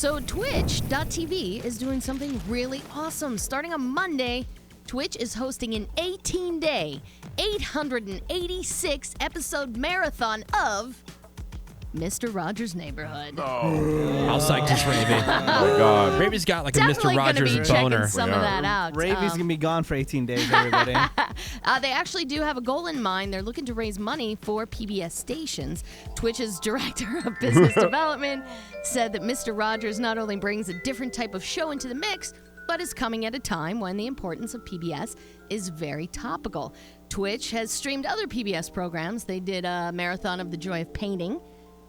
So Twitch.tv is doing something really awesome. Starting on Monday, Twitch is hosting an 18-day, 886-episode marathon of Mr. Rogers' Neighborhood. How psyched is Ravey? Oh my God. Ravey's got like Definitely a Mr. Rogers gonna be boner. checking some of that out. Ravey's gonna be gone for 18 days, everybody. They actually do have a goal in mind. They're looking to raise money for PBS stations. Twitch's director of business development said that Mr. Rogers not only brings a different type of show into the mix, but is coming at a time when the importance of PBS is very topical. Twitch has streamed other PBS programs. They did a marathon of The Joy of Painting,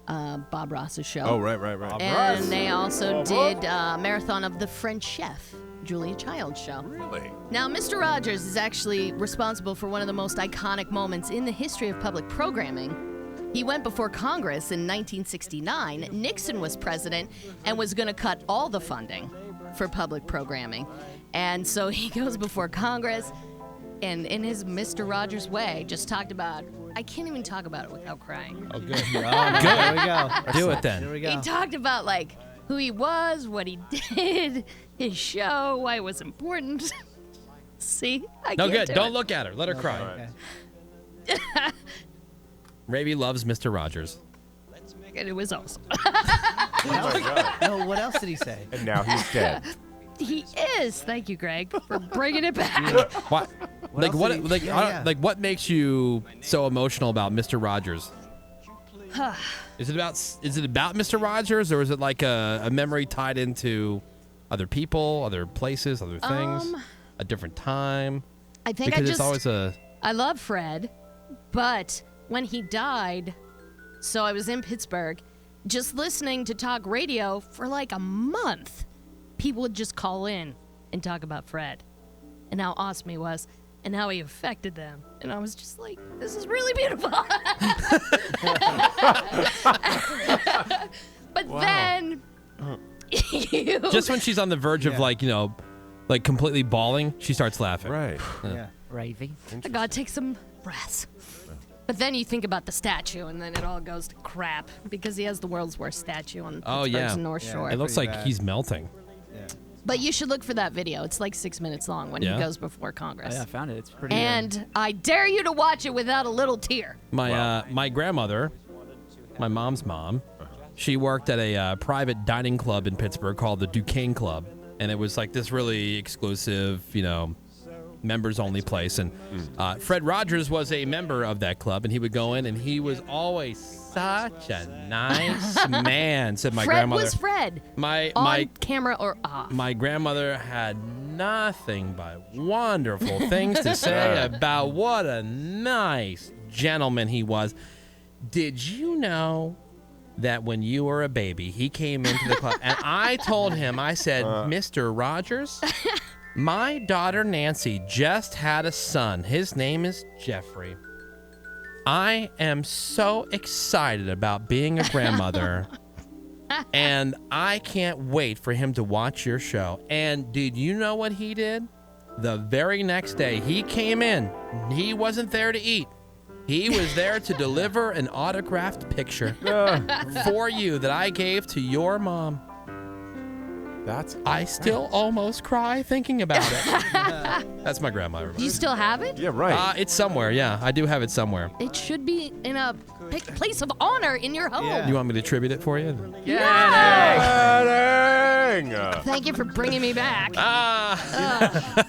Bob Ross's show. Oh, right. And they also did a marathon of The French Chef, Julia Child's show. Really? Now, Mr. Rogers is actually responsible for one of the most iconic moments in the history of public programming. He went before Congress in 1969. Nixon was president and was going to cut all the funding for public programming. And so he goes before Congress and in his Mr. Rogers way just talked about, I can't even talk about it without crying. Oh, good. Good. There we go. Do it then. There we go. He talked about like who he was, what he did, his show, why it was important. See? I No, can't good. do Don't it. look at her. Let her cry. Okay. Ravey loves Mr. Rogers. And it was awesome. No, what else did he say? And now he's dead. He is. Thank you, Greg, for bringing it back. What? Like else what? did he- Like yeah, I don't- yeah. like what makes you so emotional about Mr. Rogers? Is it about Mr. Rogers, or is it like a memory tied into other people, other places, other things, a different time? I think Because it's always I love Fred, but when he died, so I was in Pittsburgh, just listening to talk radio for like a month. People would just call in and talk about Fred and how awesome he was and how he affected them. And I was just like, this is really beautiful. But then you just when she's on the verge of like completely bawling, she starts laughing. Right. Yeah. Ravey. I gotta take some breaths. But then you think about the statue, and then it all goes to crap because he has the world's worst statue on Oh, Pittsburgh's yeah. North Yeah. Shore. It looks Pretty like bad. he's melting. Yeah. But you should look for that video. It's like 6 minutes long when Yeah? he goes before Congress. I found it. It's pretty. And I dare you to watch it without a little tear. My grandmother, my mom's mom, she worked at a private dining club in Pittsburgh called the Duquesne Club, and it was like this really exclusive, members only place. And Fred Rogers was a member of that club, and he would go in, and he was always such a nice man. Said my Fred grandmother. was Fred. My On camera or off. My grandmother had nothing but wonderful things to say about what a nice gentleman he was. Did you know that when you were a baby, he came into the club and I told him, I said, Mr. Rogers, my daughter Nancy just had a son. His name is Jeffrey. I am so excited about being a grandmother. And I can't wait for him to watch your show. And did you know what he did? The very next day, he came in. He wasn't there to eat. He was there to deliver an autographed picture for you that I gave to your mom. I still almost cry thinking about it. That's my grandma. Do Everybody. you still have it? Yeah, right. It's somewhere. Yeah, I do have it somewhere. It should be in a place of honor in your home. Yeah. You want me to tribute it for you? Dang! Thank you for bringing me back. Ah.